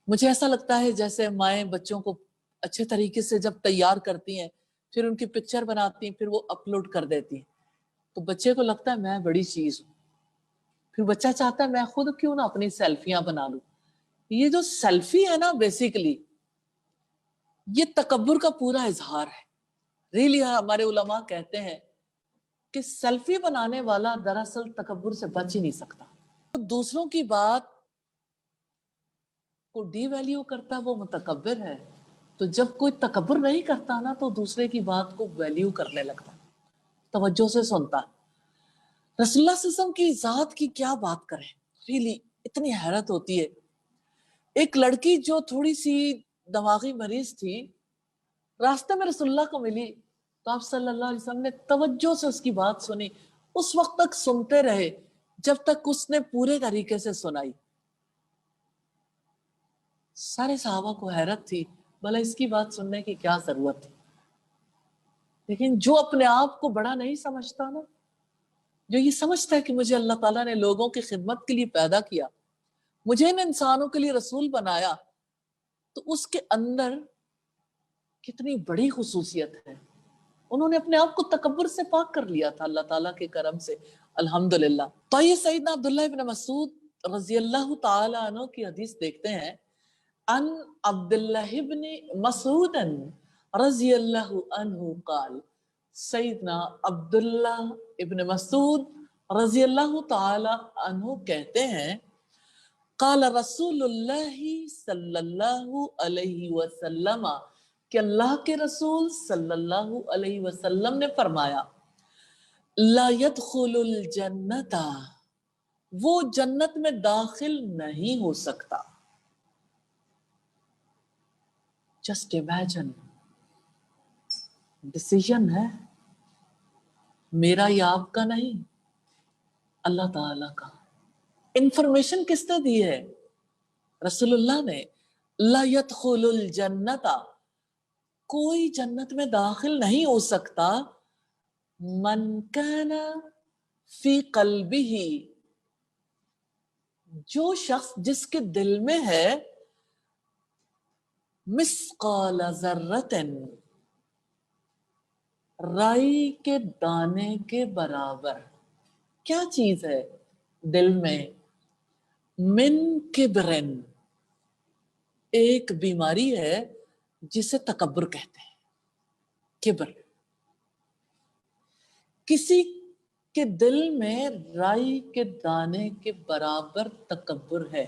مجھے ایسا لگتا ہے جیسے مائیں بچوں کو اچھے طریقے سے جب تیار کرتی ہیں، پھر ان کی پکچر بناتی ہیں، پھر وہ اپلوڈ کر دیتی ہیں، تو بچے کو لگتا ہے میں بڑی چیز ہوں، پھر بچہ چاہتا ہے میں خود کیوں نہ اپنی سیلفیاں بنا لوں۔ یہ جو سیلفی ہے نا، بیسیکلی یہ تکبر کا پورا اظہار ہے۔ ریلی ہمارے علماء کہتے ہیں کہ سیلفی بنانے والا دراصل تکبر سے بچ ہی نہیں سکتا۔ دوسروں کی بات کو ڈی ویلیو کرتا ہے وہ متکبر ہے، تو جب کوئی تکبر نہیں کرتا نا تو دوسرے کی بات کو ویلیو کرنے لگتا، توجہ سے سنتا۔ رسول اللہ صلی اللہ علیہ وسلم کی ذات کی کیا بات کریں، ریلی اتنی حیرت ہوتی ہے۔ ایک لڑکی جو تھوڑی سی دماغی مریض تھی، راستے میں رسول اللہ کو ملی تو آپ صلی اللہ علیہ وسلم نے توجہ سے اس کی بات سنی، اس وقت تک سنتے رہے جب تک اس نے پورے طریقے سے سنائی۔ سارے صحابہ کو حیرت تھی، بھلا اس کی بات سننے کی کیا ضرورت تھی؟ لیکن جو اپنے آپ کو بڑا نہیں سمجھتا نا، جو یہ سمجھتا ہے کہ مجھے اللہ تعالیٰ نے لوگوں کی خدمت کے لیے پیدا کیا، مجھے ان انسانوں کے لیے رسول بنایا، تو اس کے اندر کتنی بڑی خصوصیت ہے۔ انہوں نے اپنے آپ کو تکبر سے پاک کر لیا تھا اللہ تعالیٰ کے کرم سے، الحمدللہ۔ تو یہ سیدنا عبداللہ ابن مسعود رضی اللہ تعالی عنہ کی حدیث دیکھتے ہیں، ان عبداللہ ابن مسعود رضی اللہ عنہ قال، سیدنا عبداللہ ابن مسعود رضی اللہ تعالی عنہ کہتے ہیں، قال رسول اللہ صلی اللہ علیہ وسلم، کہ اللہ کے رسول صلی اللہ علیہ وسلم نے فرمایا، لا يدخل الجنت، وہ جنت میں داخل نہیں ہو سکتا۔ جسٹ امیجن، ڈیسیژن ہے میرا یا آپ کا نہیں، اللہ تعالی کا۔ انفارمیشن کس نے دی ہے؟ رسول اللہ نے۔ لا يدخل الجنت، کوئی جنت میں داخل نہیں ہو سکتا، من کان فی قلبہ، جو شخص جس کے دل میں ہے مثقال ذرۃ، رائی کے دانے کے برابر۔ کیا چیز ہے دل میں؟ من کبرن، ایک بیماری ہے جسے تکبر کہتے ہیں، کبر۔ کسی کے دل میں رائی کے دانے کے برابر تکبر ہے،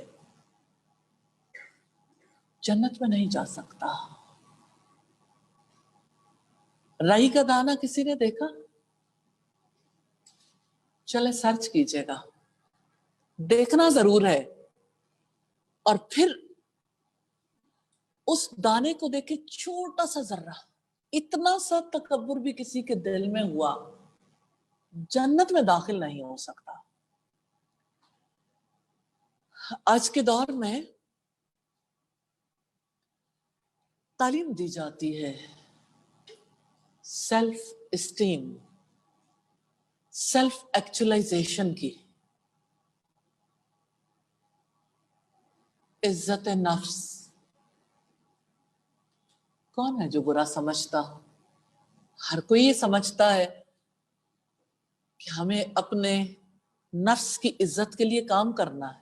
جنت میں نہیں جا سکتا۔ رائی کا دانہ کسی نے دیکھا؟ چلے سرچ کیجئے گا، دیکھنا ضرور ہے، اور پھر اس دانے کو دیکھے، چھوٹا سا ذرہ، اتنا سا تکبر بھی کسی کے دل میں ہوا، جنت میں داخل نہیں ہو سکتا۔ آج کے دور میں تعلیم دی جاتی ہے سیلف اسٹیم، سیلف ایکچولائزیشن کی، عزت نفس۔ کون ہے جو برا سمجھتا؟ ہر کوئی یہ سمجھتا ہے کہ ہمیں اپنے نفس کی عزت کے لیے کام کرنا ہے۔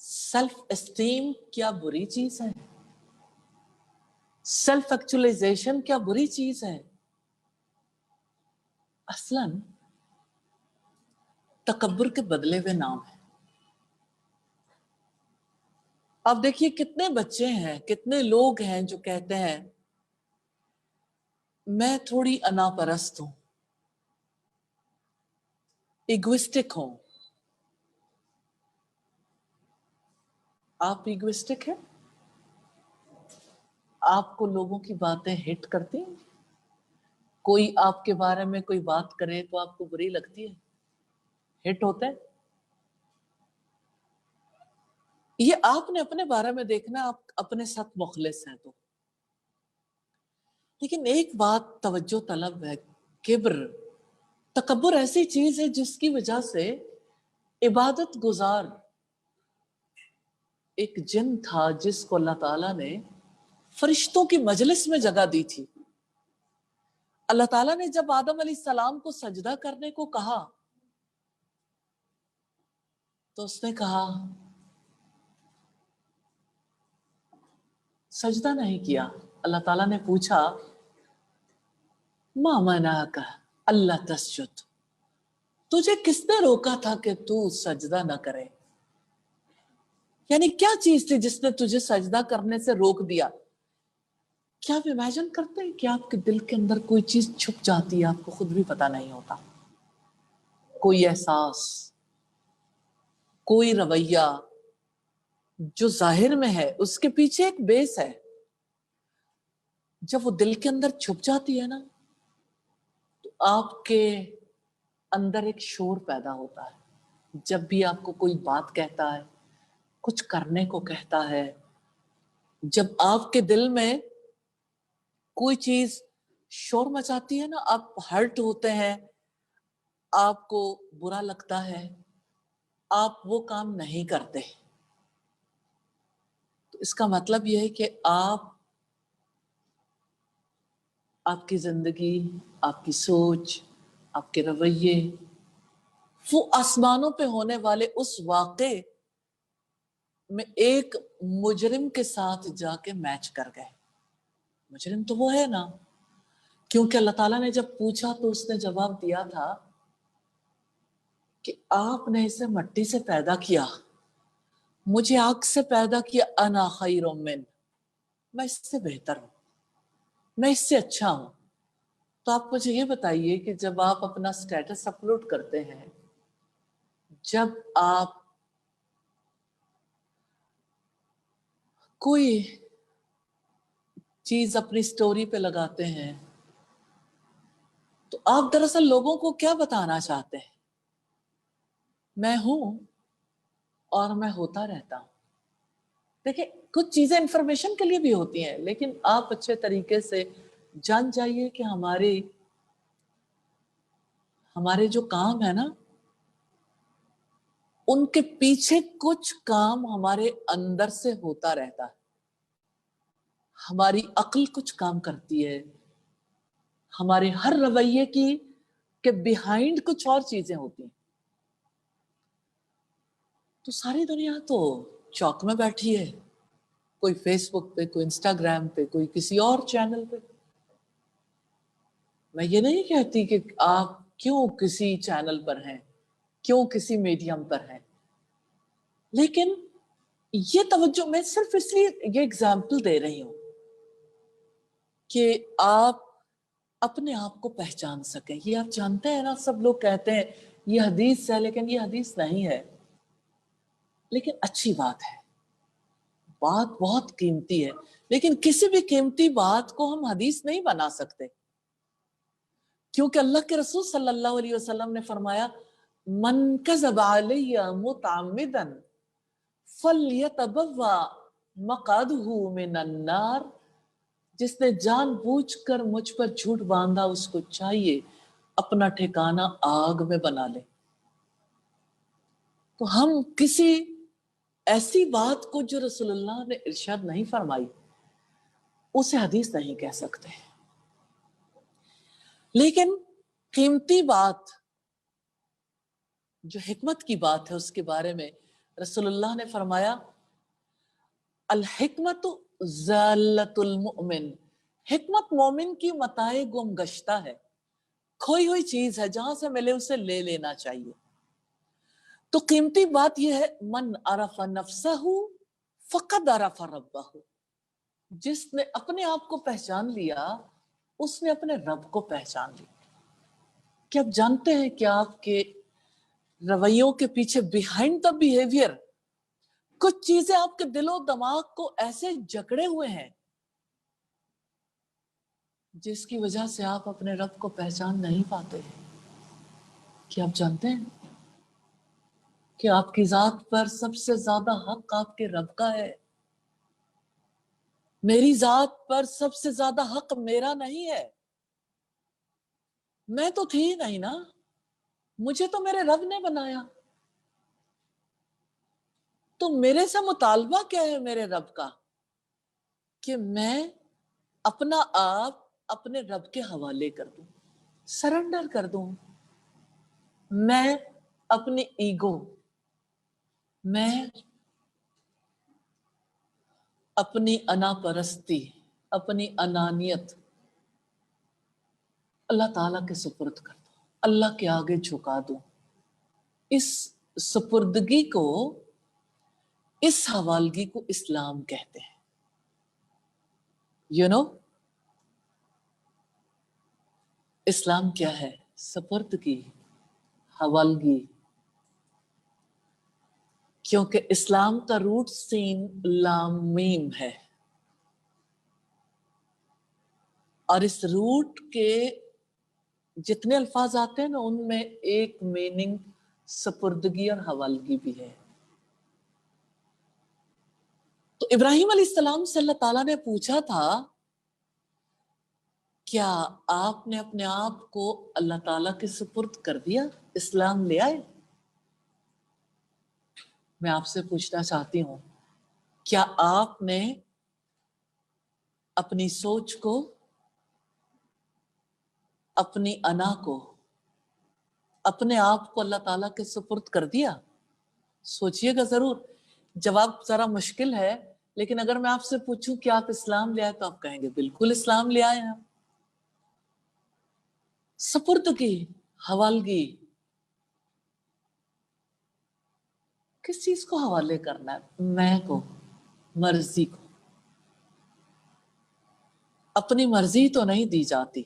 سیلف اسٹیم کیا بری چیز ہے؟ سیلف ایکچولائزیشن کیا بری چیز ہے؟ اصلاً تکبر کے بدلے ہوئے نام ہے۔ اب دیکھیے کتنے بچے ہیں، کتنے لوگ ہیں جو کہتے ہیں میں تھوڑی انا پرست ہوں، ایگوسٹک ہوں۔ آپ ایگوسٹک ہیں؟ آپ کو لوگوں کی باتیں ہٹ کرتی ہیں؟ کوئی آپ کے بارے میں کوئی بات کرے تو آپ کو بری لگتی ہے، ہٹ ہوتا ہے؟ یہ آپ نے اپنے بارے میں دیکھنا، آپ اپنے ساتھ مخلص ہیں تو۔ لیکن ایک بات توجہ طلب ہے، کبر، تکبر ایسی چیز ہے جس کی وجہ سے عبادت گزار ایک جن تھا جس کو اللہ تعالیٰ نے فرشتوں کی مجلس میں جگہ دی تھی. اللہ تعالیٰ نے جب آدم علیہ السلام کو سجدہ کرنے کو کہا تو اس نے کہا سجدہ نہیں کیا. اللہ تعالیٰ نے پوچھا ما منعک اللہ تسجد، تجھے کس نے روکا تھا کہ تو سجدہ نہ کرے؟ یعنی کیا چیز تھی جس نے تجھے سجدہ کرنے سے روک دیا؟ کیا آپ امیجن کرتے ہیں کہ آپ کے دل کے اندر کوئی چیز چھپ جاتی ہے، آپ کو خود بھی پتہ نہیں ہوتا، کوئی احساس، کوئی رویہ جو ظاہر میں ہے اس کے پیچھے ایک بیس ہے. جب وہ دل کے اندر چھپ جاتی ہے نا تو آپ کے اندر ایک شور پیدا ہوتا ہے. جب بھی آپ کو کوئی بات کہتا ہے، کچھ کرنے کو کہتا ہے، جب آپ کے دل میں کوئی چیز شور مچاتی ہے نا، آپ ہرٹ ہوتے ہیں، آپ کو برا لگتا ہے، آپ وہ کام نہیں کرتے. تو اس کا مطلب یہ ہے کہ آپ کی زندگی، آپ کی سوچ، آپ کے رویے وہ آسمانوں پہ ہونے والے اس واقعے میں ایک مجرم کے ساتھ جا کے میچ کر گئے. مجرم تو وہ ہے نا، کیونکہ اللہ تعالیٰ نے جب پوچھا تو اس نے جواب دیا تھا کہ آپ نے اسے مٹی سے پیدا کیا، مجھے آگ سے پیدا کیا، انا خیر من، میں اس سے بہتر ہوں، میں اس سے اچھا ہوں. تو آپ مجھے یہ بتائیے کہ جب آپ اپنا سٹیٹس اپلوڈ کرتے ہیں، جب آپ کوئی چیز اپنی سٹوری پہ لگاتے ہیں تو آپ دراصل لوگوں کو کیا بتانا چاہتے ہیں؟ میں ہوں اور میں ہوتا رہتا ہوں. دیکھیں کچھ چیزیں انفارمیشن کے لیے بھی ہوتی ہیں، لیکن آپ اچھے طریقے سے جان جائیے کہ ہمارے جو کام ہے نا ان کے پیچھے کچھ کام ہمارے اندر سے ہوتا رہتا ہے. ہماری عقل کچھ کام کرتی ہے، ہمارے ہر رویے کے بیہائنڈ کچھ اور چیزیں ہوتی ہیں. تو ساری دنیا تو چوک میں بیٹھی ہے، کوئی فیس بک پہ، کوئی انسٹاگرام پہ، کوئی کسی اور چینل پہ. میں یہ نہیں کہتی کہ آپ کیوں کسی چینل پر ہیں، کیوں کسی میڈیم پر ہیں، لیکن یہ توجہ میں صرف اس لیے یہ اگزامپل دے رہی ہوں کہ آپ اپنے آپ کو پہچان سکیں. یہ آپ جانتے ہیں نا، سب لوگ کہتے ہیں یہ حدیث ہے، لیکن یہ حدیث نہیں ہے، لیکن اچھی بات ہے، بات بہت قیمتی ہے، لیکن کسی بھی قیمتی بات کو ہم حدیث نہیں بنا سکتے، کیونکہ اللہ کے رسول صلی اللہ علیہ وسلم نے فرمایا من کذب علی متعمدا فلیتبوأ مقعدہ من النار، جس نے جان بوجھ کر مجھ پر جھوٹ باندھا اس کو چاہیے اپنا ٹھکانہ آگ میں بنا لے. تو ہم کسی ایسی بات کو جو رسول اللہ نے ارشاد نہیں فرمائی اسے حدیث نہیں کہہ سکتے. لیکن قیمتی بات جو حکمت کی بات ہے اس کے بارے میں رسول اللہ نے فرمایا الحکمت ضالۃ المؤمن، حکمت مومن کی متاع گم گشتہ ہے، کھوئی ہوئی چیز ہے، جہاں سے ملے اسے لے لینا چاہیے. تو قیمتی بات یہ ہے من عرف نفسہ فقد عرف ربہ، جس نے اپنے آپ کو پہچان لیا اس نے اپنے رب کو پہچان لیا. کیا آپ جانتے ہیں کہ آپ کے رویوں کے پیچھے بیہائنڈ دا بیہیویئر کچھ چیزیں آپ کے دل و دماغ کو ایسے جکڑے ہوئے ہیں جس کی وجہ سے آپ اپنے رب کو پہچان نہیں پاتے. کیا آپ جانتے ہیں کہ آپ کی ذات پر سب سے زیادہ حق آپ کے رب کا ہے؟ میری ذات پر سب سے زیادہ حق میرا نہیں ہے. میں تو تھی نہیں نا، مجھے تو میرے رب نے بنایا. تو میرے سے مطالبہ کیا ہے میرے رب کا کہ میں اپنا آپ اپنے رب کے حوالے کر دوں، سرنڈر کر دوں. میں اپنی ایگو، میں اپنی انا پرستی، اپنی انانیت اللہ تعالیٰ کے سپرد کر دوں، اللہ کے آگے جھکا دوں. اس سپردگی کو، اس حوالگی کو اسلام کہتے ہیں. یو نو اسلام کیا ہے؟ سپردگی، حوالگی. کیونکہ اسلام کا روٹ سین لام میم ہے، اور اس روٹ کے جتنے الفاظ آتے ہیں نا ان میں ایک میننگ سپردگی اور حوالگی بھی ہے. تو ابراہیم علیہ السلام سے اللہ تعالیٰ نے پوچھا تھا کیا آپ نے اپنے آپ کو اللہ تعالیٰ کے سپرد کر دیا، اسلام لے آئے؟ میں آپ سے پوچھنا چاہتی ہوں، کیا آپ نے اپنی سوچ کو، اپنی انا کو، اپنے آپ کو اللہ تعالیٰ کے سپرد کر دیا؟ سوچئے گا ضرور. جواب ذرا مشکل ہے، لیکن اگر میں آپ سے پوچھوں کہ آپ اسلام لے آئے تو آپ کہیں گے بالکل اسلام لے آئے ہیں. سپردگی، حوالگی. کس چیز کو حوالے کرنا ہے؟ میں کو، مرضی کو. اپنی مرضی تو نہیں دی جاتی.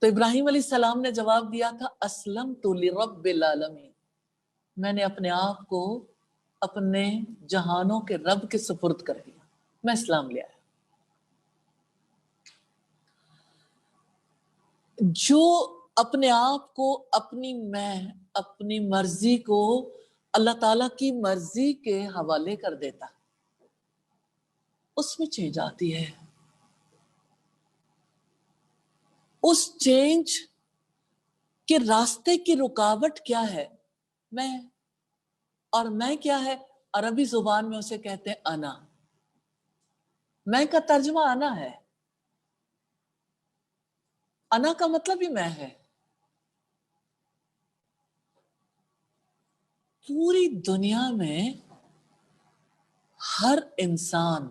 تو ابراہیم علیہ السلام نے جواب دیا تھا اسلمت لرب العالمین، میں نے اپنے آپ کو اپنے جہانوں کے رب کے سپرد کر دیا، میں اسلام لے آیا. جو اپنے آپ کو، اپنی مرضی کو اللہ تعالیٰ کی مرضی کے حوالے کر دیتا، اس میں چینج آتی ہے. اس چینج کے راستے کی رکاوٹ کیا ہے؟ میں. اور میں کیا ہے؟ عربی زبان میں اسے کہتے ہیں انا. میں کا ترجمہ انا ہے. انا کا مطلب ہی میں ہے. پوری دنیا میں ہر انسان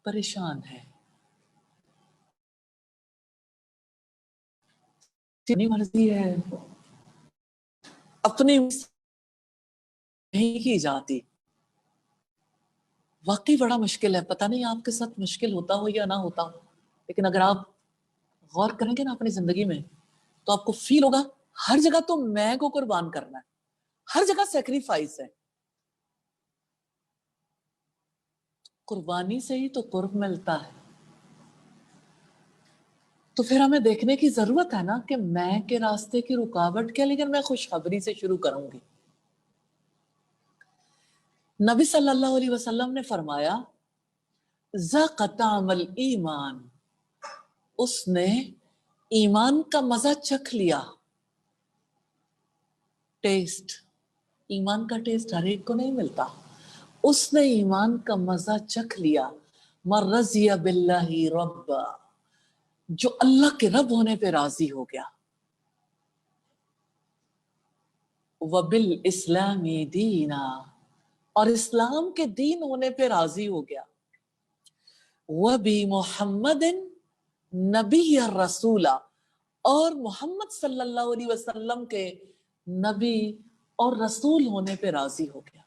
پریشان ہے. اپنی مرضی ہے، اپنی نہیں کی جاتی. واقعی بڑا مشکل ہے. پتہ نہیں آپ کے ساتھ مشکل ہوتا ہو یا نہ ہوتا ہو، لیکن اگر آپ غور کریں گے نا اپنی زندگی میں تو آپ کو فیل ہوگا ہر جگہ تو میں کو قربان کرنا ہے، ہر جگہ سیکریفائس ہے. قربانی سے ہی تو قرب ملتا ہے. تو پھر ہمیں دیکھنے کی ضرورت ہے نا کہ میں کے راستے کی رکاوٹ کیا. لیکن میں خوشخبری سے شروع کروں گی. نبی صلی اللہ علیہ وسلم نے فرمایا ذاق طعم الایمان، اس نے ایمان کا مزہ چکھ لیا. ٹیسٹ، ایمان کا ٹیسٹ ہر ایک کو نہیں ملتا. اس نے ایمان کا مزہ چکھ لیا. من رضی باللہ ربا، جو اللہ کے رب ہونے پہ راضی ہو گیا. وبالاسلام دینا، اور اسلام کے دین ہونے پہ راضی ہو گیا. وبمحمد نبی رسولا، اور محمد صلی اللہ علیہ وسلم کے نبی اور رسول ہونے پہ راضی ہو گیا.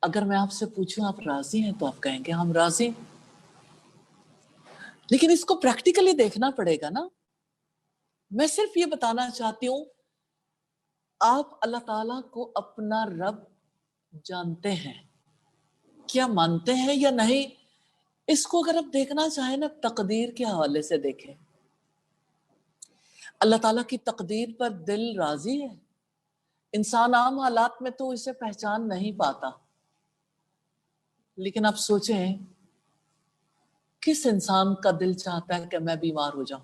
اگر میں آپ سے پوچھوں آپ راضی ہیں تو آپ کہیں گے ہم راضی. لیکن اس کو پریکٹیکلی دیکھنا پڑے گا نا. میں صرف یہ بتانا چاہتی ہوں آپ اللہ تعالیٰ کو اپنا رب جانتے ہیں، کیا مانتے ہیں یا نہیں؟ اس کو اگر آپ دیکھنا چاہیں نا تقدیر کے حوالے سے دیکھیں. اللہ تعالیٰ کی تقدیر پر دل راضی ہے. انسان عام حالات میں تو اسے پہچان نہیں پاتا، لیکن آپ سوچیں کس انسان کا دل چاہتا ہے کہ میں بیمار ہو جاؤں؟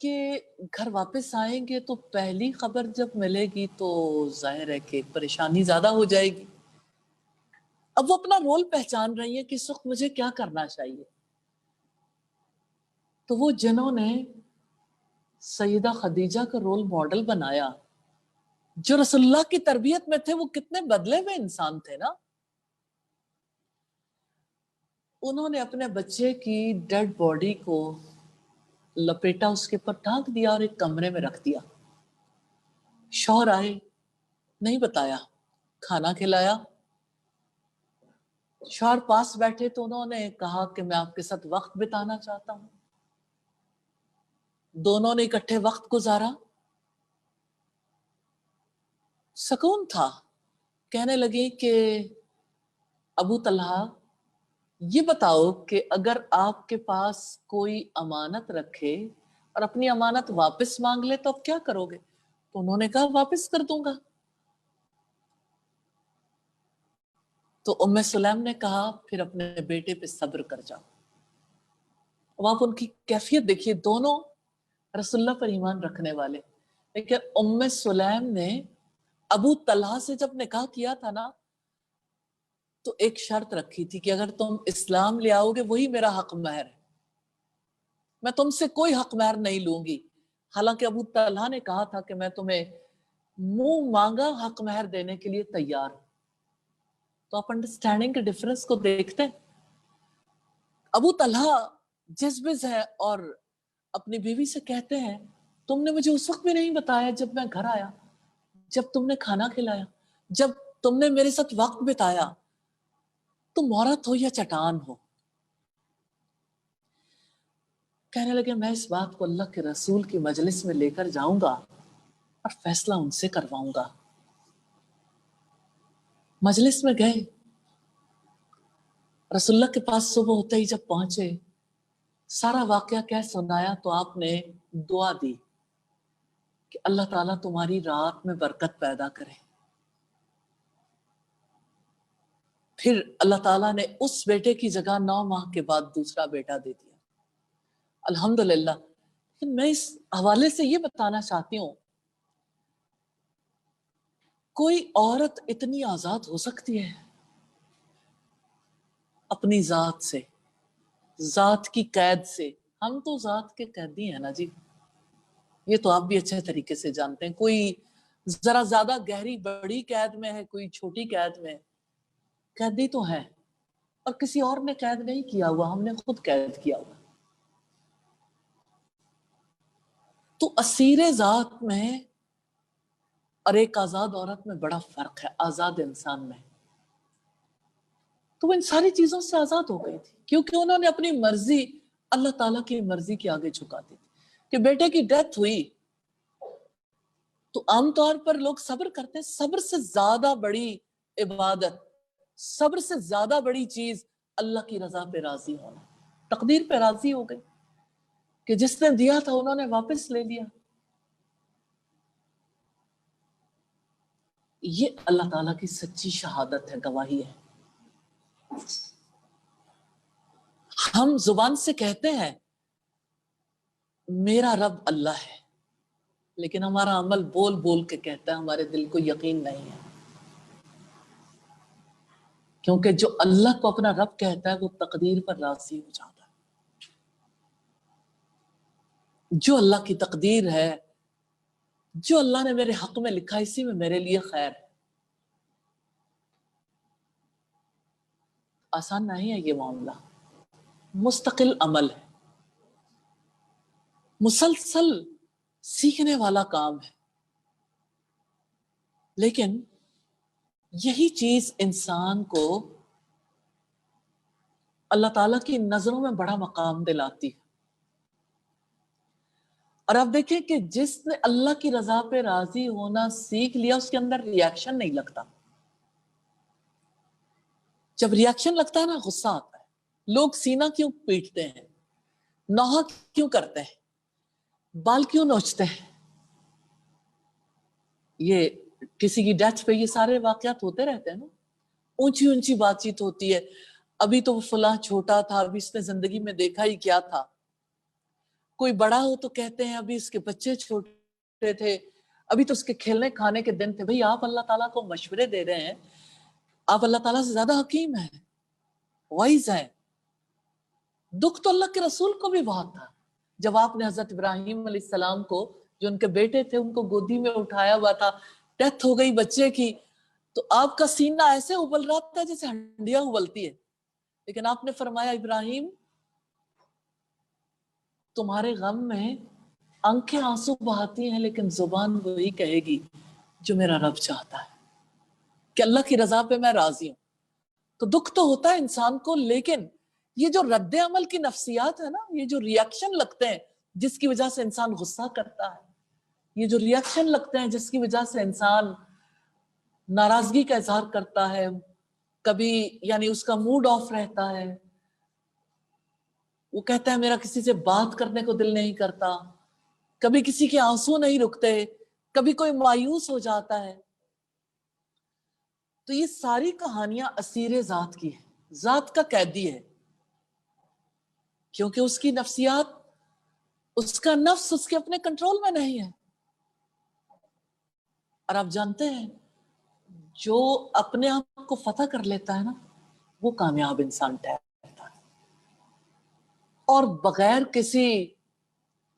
کہ گھر واپس آئیں گے تو پہلی خبر جب ملے گی تو ظاہر ہے کہ پریشانی زیادہ ہو جائے گی. اب وہ اپنا رول پہچان رہی ہیں کہ اس وقت مجھے کیا کرنا چاہیے. تو وہ جنہوں نے سیدہ خدیجہ کا رول ماڈل بنایا، جو رسول اللہ کی تربیت میں تھے، وہ کتنے بدلے ہوئے انسان تھے نا. انہوں نے اپنے بچے کی ڈیڈ باڈی کو لپیٹا، اس کے پر ڈھانک دیا اور ایک کمرے میں رکھ دیا. شوہر آئے، نہیں بتایا، کھانا کھلایا. شوہر پاس بیٹھے تو انہوں نے کہا کہ میں آپ کے ساتھ وقت بتانا چاہتا ہوں. دونوں نے اکٹھے وقت گزارا، سکون تھا. کہنے لگی کہ ابو طلحہ یہ بتاؤ کہ اگر آپ کے پاس کوئی امانت رکھے اور اپنی امانت واپس مانگ لے تو اب کیا کرو گے؟ تو انہوں نے کہا واپس کر دوں گا. تو ام سلیم نے کہا پھر اپنے بیٹے پہ صبر کر جاؤ. اب آپ ان کی کیفیت دیکھیے، دونوں رسول اللہ پر ایمان رکھنے والے. لیکن ام سلیم نے ابو طلحہ سے جب نکاح کیا تھا نا تو ایک شرط رکھی تھی کہ اگر تم اسلام لے آؤ گے وہی میرا حق مہر ہے، میں تم سے کوئی حق مہر نہیں لوں گی. حالانکہ ابو طلحہ نے کہا تھا کہ میں تمہیں منہ مانگا حق مہر دینے کے لیے تیار ہوں. تو آپ انڈرسٹینڈنگ کے ڈفرنس کو دیکھتے ہیں. ابو طلحہ جذبز ہے اور اپنی بیوی سے کہتے ہیں تم نے مجھے اس وقت بھی نہیں بتایا جب میں گھر آیا، جب تم نے کھانا کھلایا، جب تم نے میرے ساتھ وقت بتایا. تم عورت ہو یا چٹان ہو؟ کہنے لگے میں اس بات کو اللہ کے رسول کی مجلس میں لے کر جاؤں گا اور فیصلہ ان سے کرواؤں گا. مجلس میں گئے، رسول اللہ کے پاس صبح ہوتے ہی جب پہنچے، سارا واقعہ کہہ سنایا تو آپ نے دعا دی کہ اللہ تعالیٰ تمہاری رات میں برکت پیدا کرے. پھر اللہ تعالیٰ نے اس بیٹے کی جگہ 9 ماہ کے بعد دوسرا بیٹا دے دیا. الحمدللہ. لیکن میں اس حوالے سے یہ بتانا چاہتی ہوں، کوئی عورت اتنی آزاد ہو سکتی ہے اپنی ذات سے، ذات کی قید سے؟ ہم تو ذات کے قیدی ہیں نا جی، یہ تو آپ بھی اچھے طریقے سے جانتے ہیں. کوئی ذرا زیادہ گہری بڑی قید میں ہے، کوئی چھوٹی قید میں. قیدی تو ہے، اور کسی اور نے قید نہیں کیا ہوا، ہم نے خود قید کیا ہوا. تو اسیر ذات میں اور ایک آزاد عورت میں بڑا فرق ہے، آزاد انسان میں. تو وہ ان ساری چیزوں سے آزاد ہو گئی تھی کیونکہ انہوں نے اپنی مرضی اللہ تعالیٰ کی مرضی کے آگے جھکا دی تھی. کہ بیٹے کی ڈیتھ ہوئی تو عام طور پر لوگ صبر کرتے ہیں. صبر سے زیادہ بڑی عبادت، صبر سے زیادہ بڑی چیز اللہ کی رضا پہ راضی ہونا. تقدیر پہ راضی ہو گئی کہ جس نے دیا تھا انہوں نے واپس لے لیا. یہ اللہ تعالیٰ کی سچی شہادت ہے، گواہی ہے. ہم زبان سے کہتے ہیں میرا رب اللہ ہے، لیکن ہمارا عمل بول بول کے کہتا ہے، ہمارے دل کو یقین نہیں ہے. کیونکہ جو اللہ کو اپنا رب کہتا ہے وہ تقدیر پر راضی ہو جاتا ہے. جو اللہ کی تقدیر ہے، جو اللہ نے میرے حق میں لکھا، اسی میں میرے لیے خیر ہے. آسان نہیں ہے یہ معاملہ، مستقل عمل ہے، مسلسل سیکھنے والا کام ہے. لیکن یہی چیز انسان کو اللہ تعالیٰ کی نظروں میں بڑا مقام دلاتی ہے. اور آپ دیکھیں کہ جس نے اللہ کی رضا پہ راضی ہونا سیکھ لیا اس کے اندر ریاکشن نہیں لگتا. جب ریاکشن لگتا ہے نا، غصہ آتا ہے. لوگ سینہ کیوں پیٹتے ہیں، نوحہ کیوں کرتے ہیں، بال کیوں نوچتے ہیں؟ یہ کسی کی ڈیتھ پہ یہ سارے واقعات ہوتے رہتے ہیں نا. اونچی اونچی بات چیت ہوتی ہے، ابھی تو وہ فلاں چھوٹا تھا، ابھی اس نے زندگی میں دیکھا ہی کیا تھا. کوئی بڑا ہو تو کہتے ہیں ابھی اس کے بچے چھوٹے تھے، ابھی تو اس کے کھیلنے کھانے کے دن تھے. بھئی آپ اللہ تعالیٰ کو مشورے دے رہے ہیں، آپ اللہ تعالیٰ سے زیادہ حکیم ہیں، وائز ہیں. دکھ تو اللہ کے رسول کو بھی بہت تھا جب آپ نے حضرت ابراہیم علیہ السلام کو، جو ان کے بیٹے تھے، ان کو گودی میں اٹھایا ہوا تھا، ڈیتھ ہو گئی بچے کی، تو آپ کا سینہ ایسے ابل رہا تھا جیسے ہنڈیاں ابلتی ہے. لیکن آپ نے فرمایا ابراہیم تمہارے غم میں آنکھیں آنسو بہاتی ہیں لیکن زبان وہی کہے گی جو میرا رب چاہتا ہے، کہ اللہ کی رضا پہ میں راضی ہوں. تو دکھ تو ہوتا ہے انسان کو، لیکن یہ جو رد عمل کی نفسیات ہے نا، یہ جو ریاکشن لگتے ہیں جس کی وجہ سے انسان غصہ کرتا ہے، یہ جو ریاکشن لگتے ہیں جس کی وجہ سے انسان ناراضگی کا اظہار کرتا ہے، کبھی یعنی اس کا موڈ آف رہتا ہے، وہ کہتا ہے میرا کسی سے بات کرنے کو دل نہیں کرتا، کبھی کسی کے آنسو نہیں رکتے، کبھی کوئی مایوس ہو جاتا ہے. تو یہ ساری کہانیاں اسیر ذات کی ہے، ذات کا قیدی ہے، کیونکہ اس کی نفسیات، اس کا نفس اس کے اپنے کنٹرول میں نہیں ہے. اور آپ جانتے ہیں جو اپنے آپ کو فتح کر لیتا ہے نا، وہ کامیاب انسان ٹھہرتا ہے، اور بغیر کسی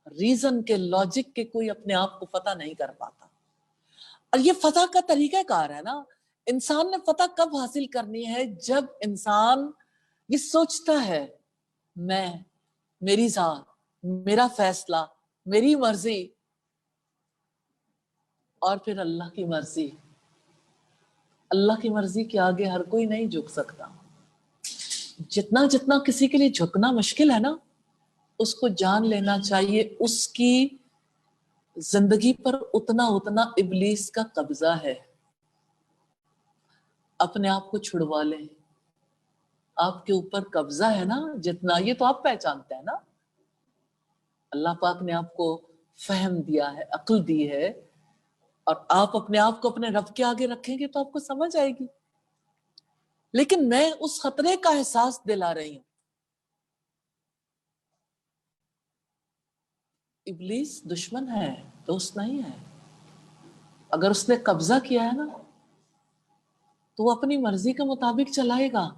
ریزن کے، لاجک کے، کوئی اپنے آپ کو فتح نہیں کر پاتا. اور یہ فتح کا طریقہ کار ہے نا. انسان نے فتح کب حاصل کرنی ہے؟ جب انسان یہ سوچتا ہے میں، میری ذات، میرا فیصلہ، میری مرضی، اور پھر اللہ کی مرضی. اللہ کی مرضی کے آگے ہر کوئی نہیں جھک سکتا. جتنا جتنا کسی کے لیے جھکنا مشکل ہے نا، اس کو جان لینا چاہیے اس کی زندگی پر اتنا اتنا ابلیس کا قبضہ ہے. اپنے آپ کو چھڑوا لیں، آپ کے اوپر قبضہ ہے نا جتنا، یہ تو آپ پہچانتے ہیں نا. اللہ پاک نے آپ کو فہم دیا ہے، عقل دی ہے، اور آپ اپنے آپ کو اپنے رب کے آگے رکھیں گے تو آپ کو سمجھ آئے گی. لیکن میں اس خطرے کا احساس دلا رہی ہوں. ابلیس دشمن ہے، دوست نہیں ہے. اگر اس نے قبضہ کیا ہے نا تو وہ اپنی مرضی کے مطابق چلائے گا.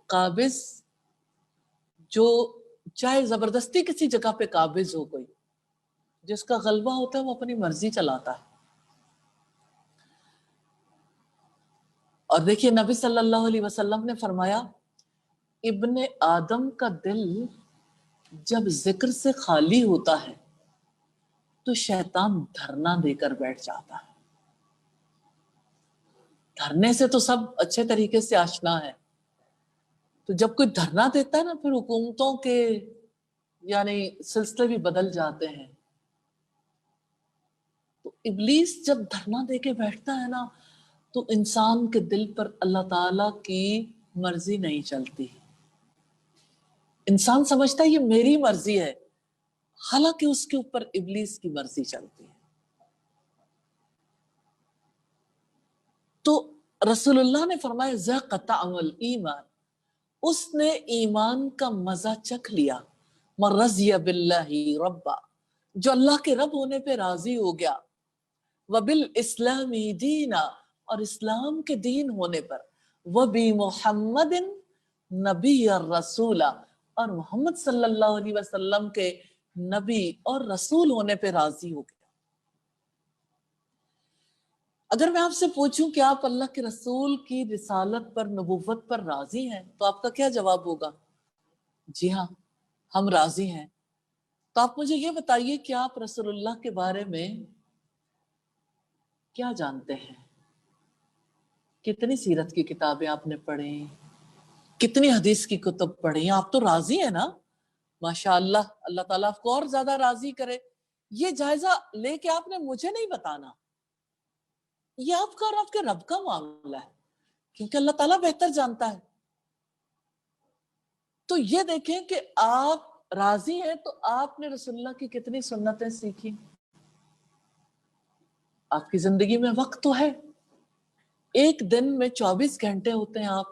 قابض جو چاہے زبردستی کسی جگہ پہ قابض ہو، کوئی جس کا غلبہ ہوتا ہے وہ اپنی مرضی چلاتا ہے. اور دیکھیے نبی صلی اللہ علیہ وسلم نے فرمایا ابن آدم کا دل جب ذکر سے خالی ہوتا ہے تو شیطان دھرنا دے کر بیٹھ جاتا ہے. دھرنے سے تو سب اچھے طریقے سے آشنا ہے، تو جب کوئی دھرنا دیتا ہے نا، پھر حکومتوں کے یعنی سلسلے بھی بدل جاتے ہیں. تو ابلیس جب دھرنا دے کے بیٹھتا ہے نا تو انسان کے دل پر اللہ تعالی کی مرضی نہیں چلتی. انسان سمجھتا ہے یہ میری مرضی ہے، حالانکہ اس کے اوپر ابلیس کی مرضی چلتی ہے. تو رسول اللہ نے فرمایا ذاق طعم الایمان، اس نے ایمان کا مزہ چکھ لیا. من رضی باللہ ربا، جو اللہ کے رب ہونے پہ راضی ہو گیا، وبالاسلام دینا، اور اسلام کے دین ہونے پر، وبمحمد نبی الرسول، اور محمد صلی اللہ علیہ وسلم کے نبی اور رسول ہونے پہ راضی ہو گیا. اگر میں آپ سے پوچھوں کہ آپ اللہ کے رسول کی رسالت پر، نبوت پر راضی ہیں، تو آپ کا کیا جواب ہوگا؟ جی ہاں، ہم راضی ہیں. تو آپ مجھے یہ بتائیے کہ آپ رسول اللہ کے بارے میں کیا جانتے ہیں؟ کتنی سیرت کی کتابیں آپ نے پڑھی، کتنی حدیث کی کتب پڑھی؟ آپ تو راضی ہیں نا؟ ماشاءاللہ، اللہ تعالیٰ آپ کو اور زیادہ راضی کرے. یہ جائزہ لے کے آپ نے مجھے نہیں بتانا، یہ آپ کا اور آپ کے رب کا معاملہ ہے، کیونکہ اللہ تعالیٰ بہتر جانتا ہے. تو یہ دیکھیں کہ آپ راضی ہیں تو آپ نے رسول اللہ کی کتنی سنتیں سیکھی. آپ کی زندگی میں وقت تو ہے، ایک دن میں 24 گھنٹے ہوتے ہیں. آپ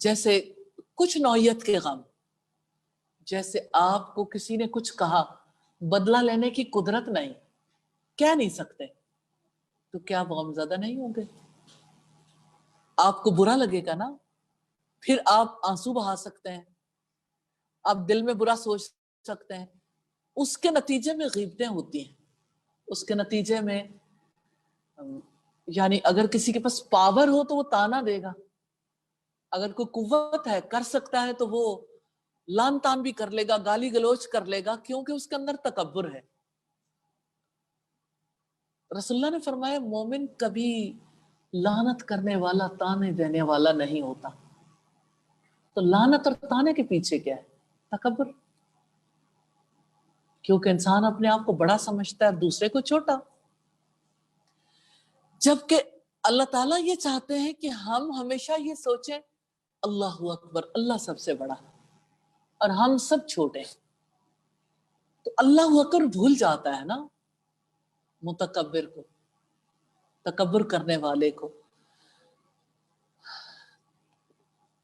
جیسے کچھ نوعیت کے غم، جیسے آپ کو کسی نے کچھ کہا، بدلہ لینے کی قدرت نہیں، کہہ نہیں سکتے، تو کیا آپ غمزدہ نہیں ہوں گے؟ آپ کو برا لگے گا نا، پھر آپ آنسو بہا سکتے ہیں، آپ دل میں برا سوچ سکتے ہیں، اس کے نتیجے میں غیبتیں ہوتی ہیں، اس کے نتیجے میں یعنی اگر کسی کے پاس پاور ہو تو وہ تانا دے گا، اگر کوئی قوت ہے کر سکتا ہے تو وہ لان تان بھی کر لے گا، گالی گلوچ کر لے گا، کیونکہ اس کے اندر تکبر ہے۔ رسول اللہ نے فرمایا مومن کبھی لعنت کرنے والا، تانے دینے والا نہیں ہوتا۔ تو لعنت اور تانے کے پیچھے کیا ہے؟ تکبر، کیونکہ انسان اپنے آپ کو بڑا سمجھتا ہے اور دوسرے کو چھوٹا، جبکہ اللہ تعالیٰ یہ چاہتے ہیں کہ ہم ہمیشہ یہ سوچیں اللہ اکبر، اللہ سب سے بڑا اور ہم سب چھوٹے۔ تو اللہ اکبر بھول جاتا ہے نا متکبر کو، تکبر کرنے والے کو۔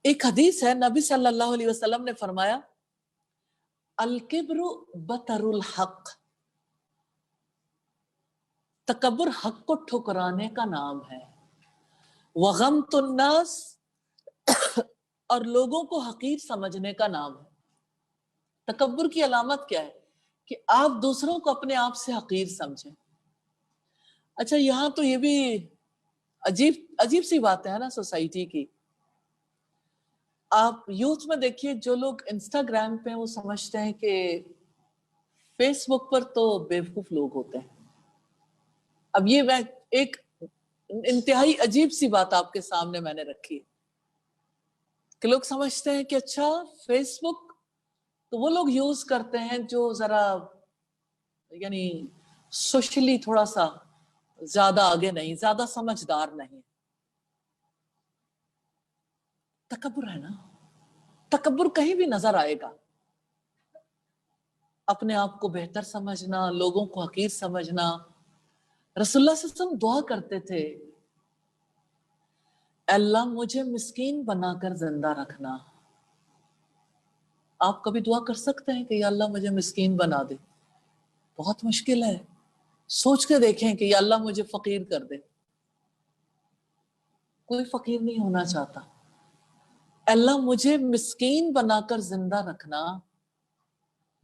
ایک حدیث ہے، نبی صلی اللہ علیہ وسلم نے فرمایا الکبر بطر الحق، تکبر حق کو ٹھکرانے کا نام ہے، وغمط الناس، اور لوگوں کو حقیر سمجھنے کا نام ہے۔ تکبر کی علامت کیا ہے؟ کہ آپ دوسروں کو اپنے آپ سے حقیر سمجھیں۔ اچھا یہاں تو یہ بھی عجیب سی بات ہے نا سوسائٹی کی۔ آپ یوتھ میں دیکھیے، جو لوگ انسٹاگرام پہ وہ سمجھتے ہیں کہ فیس بک پر تو بیوقوف لوگ ہوتے ہیں۔ اب یہ میں ایک انتہائی عجیب سی بات آپ کے سامنے میں نے رکھی کہ لوگ سمجھتے ہیں کہ اچھا فیس بک تو وہ لوگ یوز کرتے ہیں جو ذرا یعنی سوشلی تھوڑا سا زیادہ آگے نہیں، زیادہ سمجھدار نہیں۔ تکبر ہے نا، تکبر کہیں بھی نظر آئے گا، اپنے آپ کو بہتر سمجھنا، لوگوں کو حقیر سمجھنا۔ رسول اللہ صلی اللہ علیہ وسلم دعا کرتے تھے اللہ مجھے مسکین بنا کر زندہ رکھنا۔ آپ کبھی دعا کر سکتے ہیں کہ یا اللہ مجھے مسکین بنا دے؟ بہت مشکل ہے۔ سوچ کے دیکھیں کہ یا اللہ مجھے فقیر کر دے۔ کوئی فقیر نہیں ہونا چاہتا۔ اللہ مجھے مسکین بنا کر زندہ رکھنا،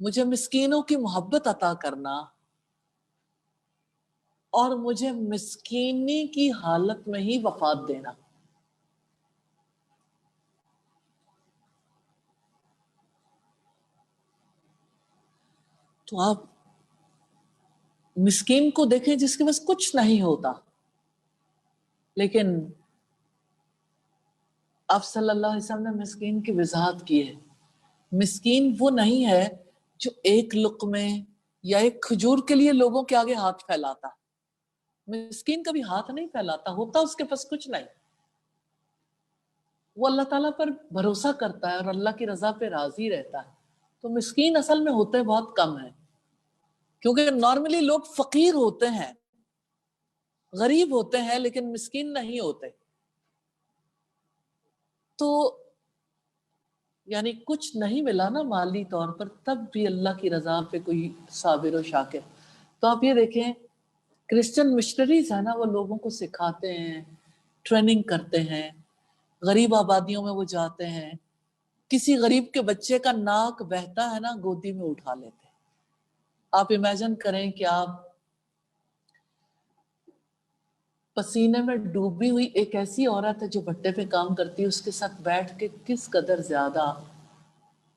مجھے مسکینوں کی محبت عطا کرنا، اور مجھے مسکینی کی حالت میں ہی وفات دینا۔ تو آپ مسکین کو دیکھیں جس کے پاس کچھ نہیں ہوتا، لیکن آپ صلی اللہ علیہ وسلم نے مسکین کی وضاحت کی ہے۔ مسکین وہ نہیں ہے جو ایک لقمے یا ایک کھجور کے لیے لوگوں کے آگے ہاتھ پھیلاتا۔ مسکین کبھی ہاتھ نہیں پھیلاتا، ہوتا اس کے پاس کچھ نہیں، وہ اللہ تعالیٰ پر بھروسہ کرتا ہے اور اللہ کی رضا پہ راضی رہتا ہے۔ تو مسکین اصل میں ہوتے بہت کم ہیں، کیونکہ نارملی لوگ فقیر ہوتے ہیں، غریب ہوتے ہیں، لیکن مسکین نہیں ہوتے۔ تو یعنی کچھ نہیں ملا نا مالی طور پر، تب بھی اللہ کی رضا پہ کوئی صابر و شاکر۔ تو آپ یہ دیکھیں کرسچن مشنریز ہیں نا، وہ لوگوں کو سکھاتے ہیں، ٹریننگ کرتے ہیں، غریب آبادیوں میں وہ جاتے ہیں، کسی غریب کے بچے کا ناک بہتا ہے نا گودی میں اٹھا لیتے ہیں۔ آپ امیجن کریں کہ آپ پسینے میں ڈوبی ہوئی ایک ایسی عورت ہے جو بھٹے پہ کام کرتی ہے، اس کے ساتھ بیٹھ کے کس قدر زیادہ،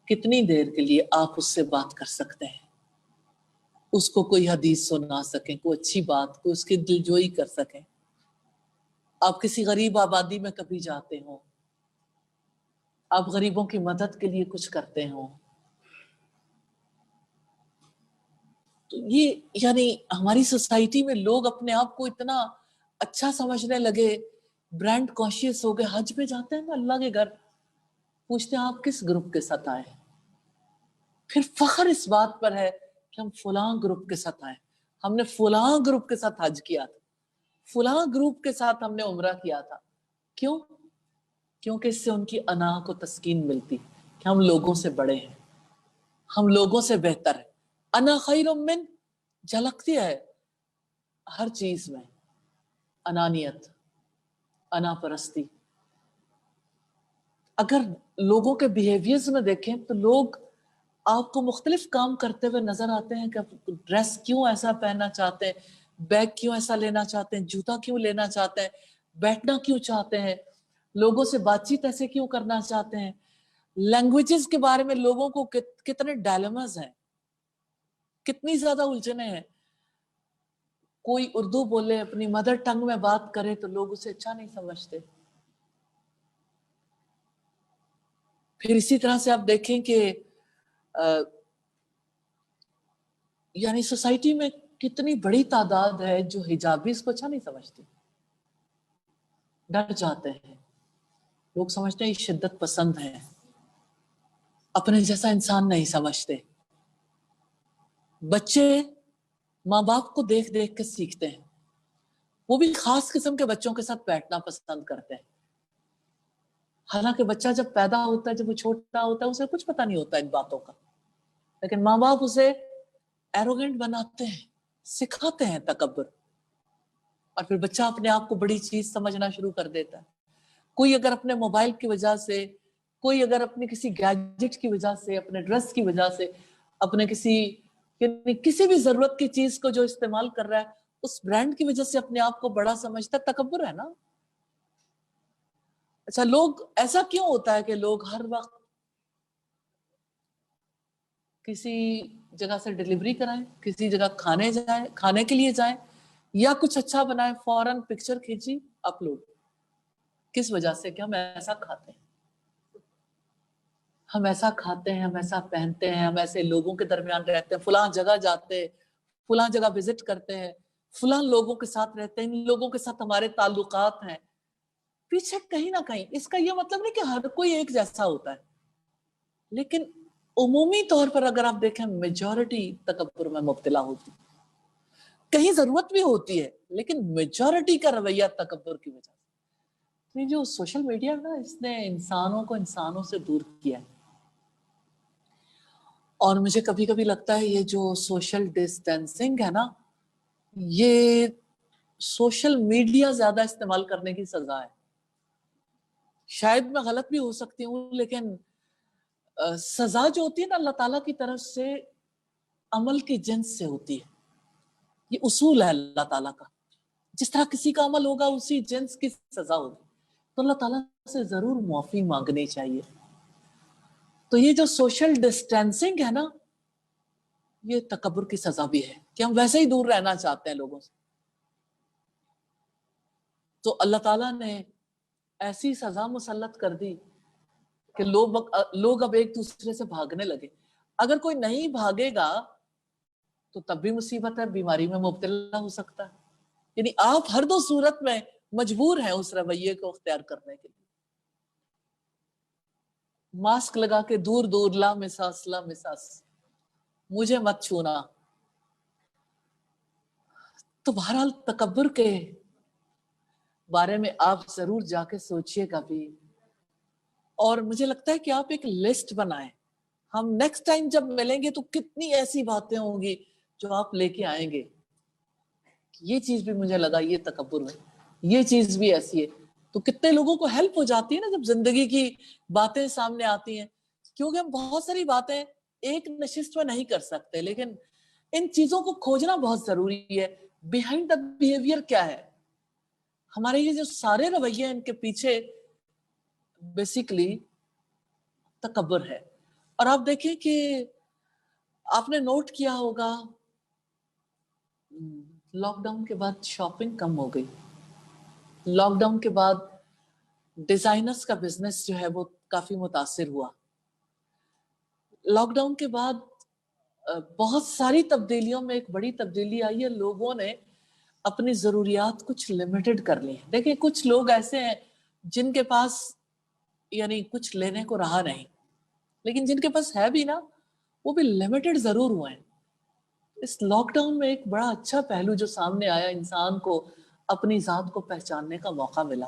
کتنی دیر کے لیے آپ اس سے بات کر سکتے ہیں، اس کو کوئی حدیث سنا سکیں، کوئی اچھی بات، کوئی اس کی دلجوئی کر سکیں۔ آپ کسی غریب آبادی میں کبھی جاتے ہوں، آپ غریبوں کی مدد کے لیے کچھ کرتے ہوں، تو یہ یعنی ہماری سوسائٹی میں لوگ اپنے آپ کو اتنا اچھا سمجھنے لگے، برانڈ کانشیس ہو گئے۔ حج پہ جاتے ہیں نا اللہ کے گھر، پوچھتے ہیں آپ کس گروپ کے ساتھ آئے، پھر فخر اس بات پر ہے کہ ہم فلاں گروپ کے ساتھ آئے، ہم نے فلاں گروپ کے ساتھ حج کیا تھا، فلاں گروپ کے ساتھ ہم نے عمرہ کیا تھا۔ کیوں؟ کیونکہ اس سے ان کی انا کو تسکین ملتی کہ ہم لوگوں سے بڑے ہیں، ہم لوگوں سے بہتر ہیں. انا خیر من جھلکتی ہے ہر چیز میں، انانیت، انا پرستی. اگر لوگوں کے بیہیویئرز میں دیکھیں تو لوگ آپ کو مختلف کام کرتے ہوئے نظر آتے ہیں کہ ڈریس کیوں ایسا پہننا چاہتے ہیں، بیگ کیوں ایسا لینا چاہتے ہیں، جوتا کیوں لینا چاہتے ہیں، بیٹھنا کیوں چاہتے ہیں، لوگوں سے بات چیت ایسے کیوں کرنا چاہتے ہیں. لینگویجز کے بارے میں لوگوں کو کتنے ڈائلماز ہیں، کتنی زیادہ الجھنیں ہیں. کوئی اردو بولے، اپنی مدر ٹنگ میں بات کرے تو لوگ اسے اچھا نہیں سمجھتے. پھر اسی طرح سے آپ دیکھیں کہ یعنی سوسائٹی میں کتنی بڑی تعداد ہے جو حجابی اس کو اچھا نہیں سمجھتی، ڈر جاتے ہیں. لوگ سمجھتے ہیں یہ شدت پسند ہے، اپنے جیسا انسان نہیں سمجھتے. بچے ماں باپ کو دیکھ دیکھ کے سیکھتے ہیں، وہ بھی خاص قسم کے بچوں کے ساتھ بیٹھنا پسند کرتے ہیں. حالانکہ بچہ جب پیدا ہوتا ہے، جب وہ چھوٹا ہوتا ہے، اسے کچھ پتہ نہیں ہوتا ان باتوں کا، لیکن ماں باپ اسے ایروگنٹ بناتے ہیں، سکھاتے ہیں تکبر، اور پھر بچہ اپنے آپ کو بڑی چیز سمجھنا شروع کر دیتا ہے. کوئی اگر اپنے موبائل کی وجہ سے، کوئی اگر اپنی کسی گیجٹ کی وجہ سے، اپنے ڈریس کی وجہ سے، اپنے کسی بھی ضرورت کی چیز کو جو استعمال کر رہا ہے اس برانڈ کی وجہ سے اپنے آپ کو بڑا سمجھتا ہے، تکبر ہے نا. اچھا، لوگ ایسا کیوں ہوتا ہے کہ لوگ ہر وقت کسی جگہ سے ڈیلیوری کرائیں، کسی جگہ کھانے کے لیے جائیں یا کچھ اچھا بنائیں، فوراً پکچر کھینچی اپلوڈ. کس وجہ سے؟ کہ ہم ایسا کھاتے ہیں، ہم ایسا کھاتے ہیں، ہم ایسا پہنتے ہیں، ہم ایسے لوگوں کے درمیان رہتے ہیں، فلاں جگہ جاتے ہیں، فلاں جگہ وزٹ کرتے ہیں، فلاں لوگوں کے ساتھ رہتے ہیں، ان لوگوں کے ساتھ ہمارے تعلقات ہیں. پیچھے کہیں نہ کہیں اس کا یہ مطلب نہیں کہ ہر کوئی ایک جیسا ہوتا ہے، لیکن عمومی طور پر اگر آپ دیکھیں میجورٹی تکبر میں مبتلا ہوتی، کہیں ضرورت بھی ہوتی ہے لیکن میجورٹی کا رویہ تکبر کی وجہ سے. یہ جو سوشل میڈیا ہے نا، اس نے انسانوں کو انسانوں سے دور کیا ہے. اور مجھے کبھی کبھی لگتا ہے یہ جو سوشل ڈسٹینسنگ ہے نا، یہ سوشل میڈیا زیادہ استعمال کرنے کی سزا ہے. شاید میں غلط بھی ہو سکتی ہوں، لیکن سزا جو ہوتی ہے نا اللہ تعالیٰ کی طرف سے عمل کی جنس سے ہوتی ہے. یہ اصول ہے اللہ تعالیٰ کا، جس طرح کسی کا عمل ہوگا اسی جنس کی سزا ہوگی. تو اللہ تعالیٰ سے ضرور معافی مانگنی چاہیے. تو یہ جو سوشل ڈسٹینسنگ ہے نا، یہ تکبر کی سزا بھی ہے کہ ہم ویسے ہی دور رہنا چاہتے ہیں لوگوں سے. تو اللہ تعالیٰ نے ایسی سزا مسلط کر دی کہ لوگ اب ایک دوسرے سے بھاگنے لگے. اگر کوئی نہیں بھاگے گا تو تب بھی مصیبت ہے، بیماری میں مبتلا ہو سکتا ہے. یعنی آپ ہر دو صورت میں مجبور ہیں اس رویے کو اختیار کرنے کے لیے. ماسک لگا کے دور دور، لا مساس لا مساس، مجھے مت چھونا. تو بہرحال تکبر کے بارے میں آپ ضرور جا کے سوچئے گا بھی، اور مجھے لگتا ہے کہ آپ ایک لسٹ بنائیں. ہم نیکسٹ ٹائم جب ملیں گے تو کتنی ایسی باتیں ہوں گی جو آپ لے کے آئیں گے. یہ چیز بھی مجھے لگا یہ تکبر ہے، یہ چیز بھی ایسی ہے. تو کتنے لوگوں کو ہیلپ ہو جاتی ہے نا جب زندگی کی باتیں سامنے آتی ہیں، کیونکہ ہم بہت ساری باتیں ایک نشست میں نہیں کر سکتے، لیکن ان چیزوں کو کھوجنا بہت ضروری ہے. بیہائنڈ دا بیہیویئر کیا ہے، ہمارے یہ جو سارے رویے ان کے پیچھے بیسیکلی تکبر ہے. اور آپ دیکھیں کہ آپ نے نوٹ کیا ہوگا لاک ڈاؤن کے بعد شاپنگ کم ہو گئی. لاک ڈاؤن کے بعد ڈیزائنرز کا بزنس جو ہے وہ کافی متاثر ہوا. لاک ڈاؤن کے بعد بہت ساری تبدیلیوں میں ایک بڑی تبدیلی آئی ہے، لوگوں نے اپنی ضروریات کچھ لمیٹڈ کر لی. دیکھیں کچھ لوگ ایسے ہیں جن کے پاس یعنی کچھ لینے کو رہا نہیں، لیکن جن کے پاس ہے بھی نا وہ بھی لمیٹڈ ضرور ہوئے ہیں. اس لاک ڈاؤن میں ایک بڑا اچھا پہلو جو سامنے آیا، انسان کو اپنی ذات کو پہچاننے کا موقع ملا.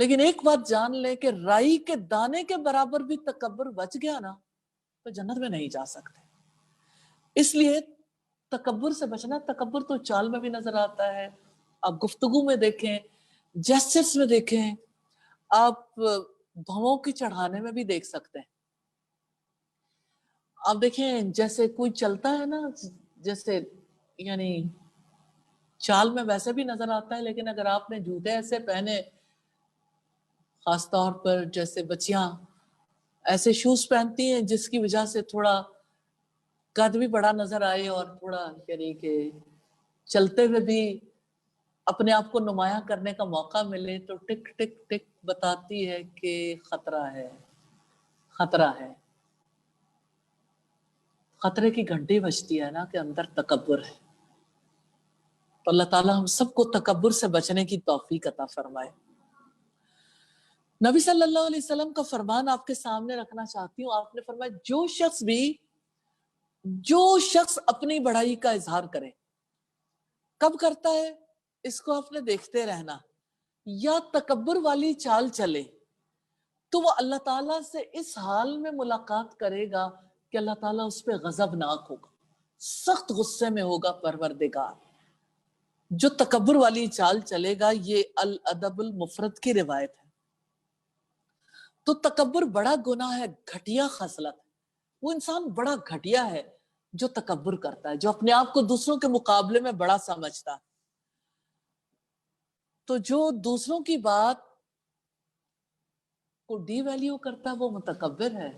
لیکن ایک بات جان لے کہ رائی کے دانے کے برابر بھی تکبر بچ گیا نا تو جنت میں نہیں جا سکتے. اس لیے تکبر سے بچنا. تکبر تو چال میں بھی نظر آتا ہے, آپ گفتگو میں دیکھیں, جیسچرز میں دیکھیں, آپ بھووں کی چڑھانے میں بھی دیکھ سکتے ہیں. آپ دیکھیں جیسے کوئی چلتا ہے نا, جیسے یعنی چال میں ویسے بھی نظر آتا ہے, لیکن اگر آپ نے جوتے ایسے پہنے, خاص طور پر جیسے بچیاں ایسے شوز پہنتی ہیں جس کی وجہ سے تھوڑا قد بھی بڑا نظر آئے اور تھوڑا یعنی کہ چلتے ہوئے بھی اپنے آپ کو نمایاں کرنے کا موقع ملے, تو ٹک ٹک ٹک بتاتی ہے کہ خطرہ ہے, خطرہ ہے. خطرے کی گھنٹی بجتی ہے نا کہ اندر تکبر ہے. تو اللہ تعالیٰ ہم سب کو تکبر سے بچنے کی توفیق عطا فرمائے. نبی صلی اللہ علیہ وسلم کا فرمان آپ کے سامنے رکھنا چاہتی ہوں. آپ نے فرمایا جو شخص اپنی بڑائی کا اظہار کرے, کب کرتا ہے اس کو آپ نے دیکھتے رہنا, یا تکبر والی چال چلے تو وہ اللہ تعالیٰ سے اس حال میں ملاقات کرے گا کہ اللہ تعالیٰ اس پہ غضبناک ہوگا, سخت غصے میں ہوگا پروردگار. جو تکبر والی چال چلے گا, یہ الادب المفرد کی روایت ہے. تو تکبر بڑا گناہ ہے, گھٹیا خصلت. وہ انسان بڑا گھٹیا ہے جو تکبر کرتا ہے, جو اپنے آپ کو دوسروں کے مقابلے میں بڑا سمجھتا. تو جو دوسروں کی بات کو ڈی ویلیو کرتا ہے وہ متکبر ہے.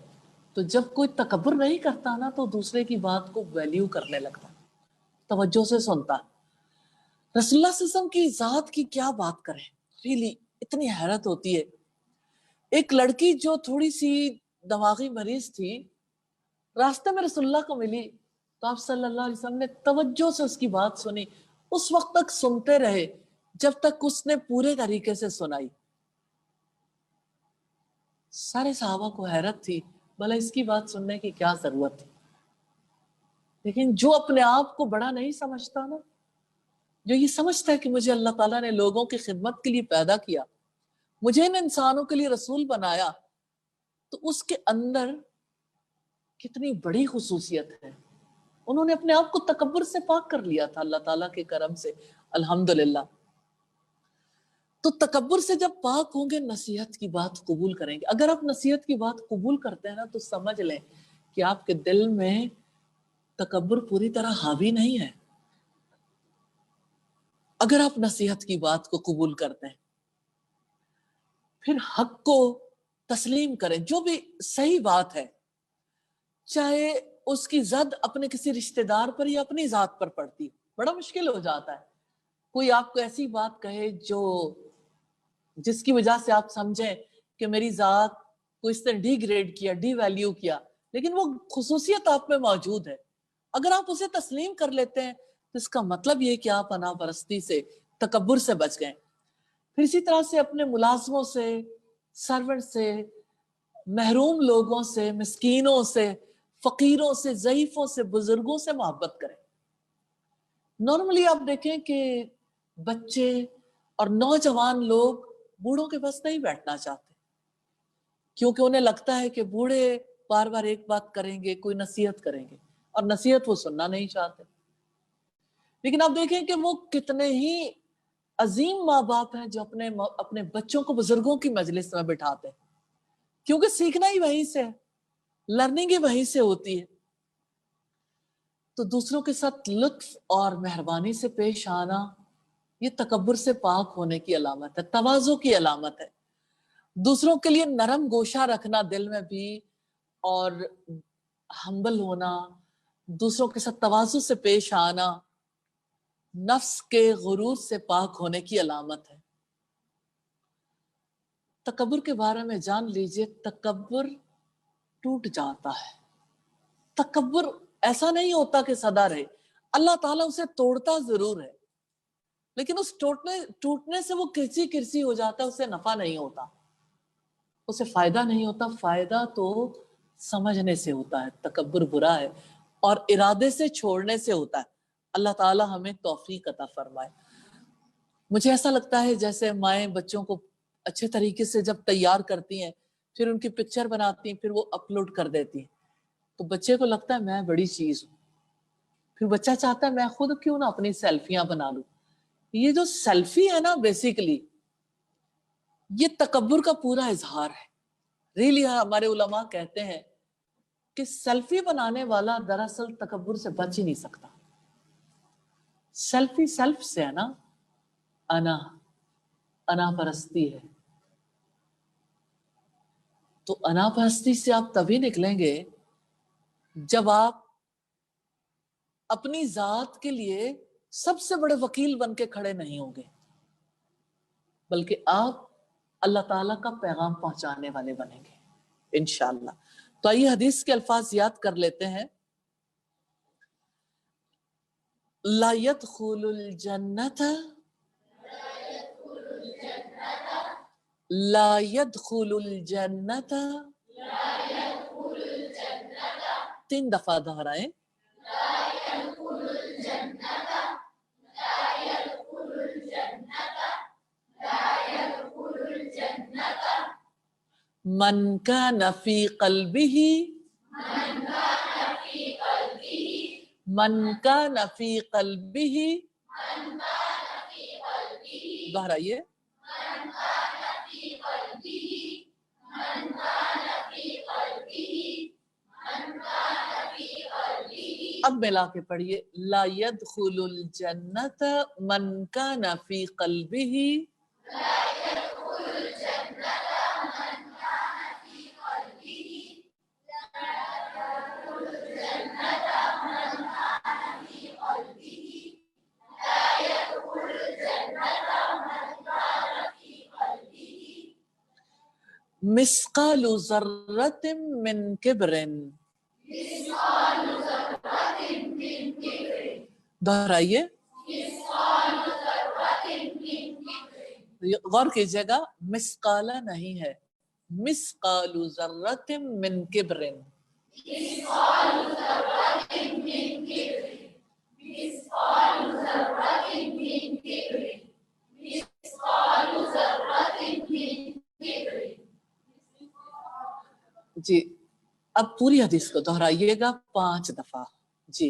تو جب کوئی تکبر نہیں کرتا نا تو دوسرے کی بات کو ویلیو کرنے لگتا, توجہ سے سنتا. رسول اللہ صلی اللہ علیہ وسلم کی ذات کی کیا بات کریں, ریلی اتنی حیرت ہوتی ہے. ایک لڑکی جو تھوڑی سی دماغی مریض تھی, راستے میں رسول اللہ کو ملی تو آپ صلی اللہ علیہ وسلم نے توجہ سے اس کی بات سنی. اس وقت تک سنتے رہے جب تک اس نے پورے طریقے سے سنائی. سارے صحابہ کو حیرت تھی, بھلا اس کی بات سننے کی کیا ضرورت تھی. لیکن جو اپنے آپ کو بڑا نہیں سمجھتا نا, جو یہ سمجھتا ہے کہ مجھے اللہ تعالیٰ نے لوگوں کی خدمت کے لیے پیدا کیا, مجھے ان انسانوں کے لیے رسول بنایا, تو اس کے اندر کتنی بڑی خصوصیت ہے. انہوں نے اپنے آپ کو تکبر سے پاک کر لیا تھا اللہ تعالیٰ کے کرم سے, الحمدللہ. تو تکبر سے جب پاک ہوں گے نصیحت کی بات قبول کریں گے. اگر آپ نصیحت کی بات قبول کرتے ہیں نا تو سمجھ لیں کہ آپ کے دل میں تکبر پوری طرح حاوی نہیں ہے. اگر آپ نصیحت کی بات کو قبول کرتے ہیں, پھر حق کو تسلیم کریں, جو بھی صحیح بات ہے, چاہے اس کی زد اپنے کسی رشتہ دار پر یا اپنی ذات پر پڑتی. بڑا مشکل ہو جاتا ہے کوئی آپ کو ایسی بات کہے جس کی وجہ سے آپ سمجھیں کہ میری ذات کو اس نے ڈی گریڈ کیا, ڈی ویلیو کیا, لیکن وہ خصوصیت آپ میں موجود ہے. اگر آپ اسے تسلیم کر لیتے ہیں تو اس کا مطلب یہ کہ آپ انا پرستی سے, تکبر سے بچ گئے. پھر اسی طرح سے اپنے ملازموں سے, سرونٹ سے, محروم لوگوں سے, مسکینوں سے, فقیروں سے, ضعیفوں سے, بزرگوں سے محبت کریں. نارملی آپ دیکھیں کہ بچے اور نوجوان لوگ بوڑھوں کے پاس نہیں بیٹھنا چاہتے, کیونکہ انہیں لگتا ہے کہ بوڑھے بار بار ایک بات کریں گے, کوئی نصیحت کریں گے, اور نصیحت وہ سننا نہیں چاہتے. لیکن آپ دیکھیں کہ وہ کتنے ہی عظیم ماں باپ ہیں جو اپنے بچوں کو بزرگوں کی مجلس میں بٹھاتے ہیں, کیونکہ سیکھنا ہی وہیں سے ہے, لرننگ ہی وہیں سے ہوتی ہے. تو دوسروں کے ساتھ لطف اور مہربانی سے پیش آنا یہ تکبر سے پاک ہونے کی علامت ہے, تواضع کی علامت ہے. دوسروں کے لیے نرم گوشہ رکھنا دل میں بھی, اور ہمبل ہونا, دوسروں کے ساتھ تواضع سے پیش آنا, نفس کے غرور سے پاک ہونے کی علامت ہے. تکبر کے بارے میں جان لیجئے, تکبر ٹوٹ جاتا ہے. تکبر ایسا نہیں ہوتا کہ سدا رہے, اللہ تعالیٰ اسے توڑتا ضرور ہے, لیکن اس ٹوٹنے سے وہ کرسی کرسی ہو جاتا ہے, اسے نفع نہیں ہوتا, اسے فائدہ نہیں ہوتا. فائدہ تو سمجھنے سے ہوتا ہے. تکبر برا ہے اور ارادے سے چھوڑنے سے ہوتا ہے. اللہ تعالیٰ ہمیں توفیق عطا فرمائے. مجھے ایسا لگتا ہے جیسے مائیں بچوں کو اچھے طریقے سے جب تیار کرتی ہیں، پھر ان کی پکچر بناتی ہیں، پھر وہ اپلوڈ کر دیتی ہیں، تو بچے کو لگتا ہے میں بڑی چیز ہوں. پھر بچہ چاہتا ہے میں خود کیوں نہ اپنی سیلفیاں بنا لوں. یہ جو سیلفی ہے نا، بیسیکلی یہ تکبر کا پورا اظہار ہے. ریلی ہمارے علماء کہتے ہیں کہ سیلفی بنانے والا دراصل تکبر سے بچ ہی نہیں سکتا. سیلفی سیلف سے ہے نا، انا پرستی ہے. تو انا پرستی سے آپ تبھی نکلیں گے جب آپ اپنی ذات کے لیے سب سے بڑے وکیل بن کے کھڑے نہیں ہوں گے، بلکہ آپ اللہ تعالیٰ کا پیغام پہنچانے والے بنیں گے انشاءاللہ. تو آئیے حدیث کے الفاظ یاد کر لیتے ہیں. لا يدخل الجنة لا يدخل الجنة 3 دفعہ دہرائیں. من كان في قلبه من كان في قلبه دہرائیے. اب ملا کے پڑھیے. لا يدخل الجنة من كان في قلبه مثقال ذرة من كبر. دہرائیے. غور کیجیے گا، مثقالہ نہیں ہے، مثقال ذرۃ من کبر. جی اب پوری حدیث کو دہرائیے گا 5 دفعہ. جی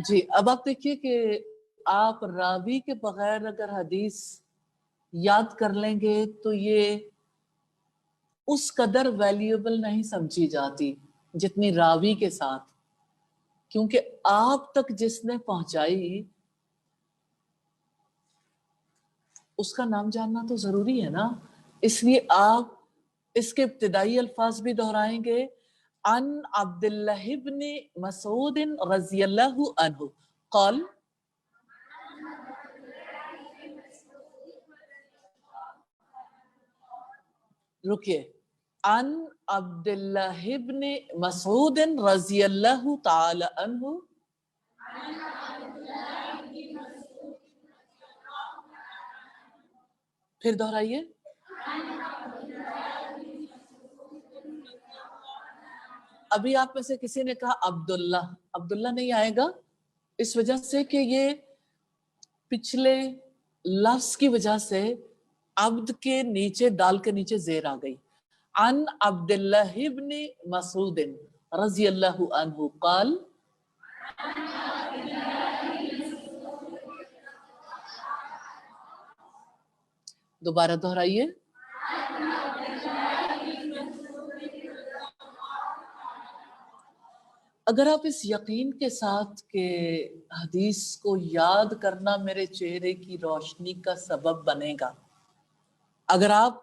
جی اب آپ دیکھیے کہ آپ راوی کے بغیر اگر حدیث یاد کر لیں گے تو یہ اس قدر ویلیوبل نہیں سمجھی جاتی جتنی راوی کے ساتھ، کیونکہ آپ تک جس نے پہنچائی اس کا نام جاننا تو ضروری ہے نا. اس لیے آپ اس کے ابتدائی الفاظ بھی دہرائیں گے. عن عبداللہ بن مسعود رضی اللہ عنہ قال. رکیے. عن عبداللہ بن مسعود رضی اللہ تعالی عنہ. پھر دہرائیے. ابھی آپ میں سے کسی نے کہا عبداللہ. عبداللہ نہیں آئے گا اس وجہ سے کہ یہ پچھلے لفظ کی وجہ سے عبد کے نیچے دال کے نیچے زیر آ گئی. عن عبداللہ بن مسعود رضی اللہ عنہ قال. دوبارہ دہرائیے. اگر آپ اس یقین کے ساتھ کہ حدیث کو یاد کرنا میرے چہرے کی روشنی کا سبب بنے گا، اگر آپ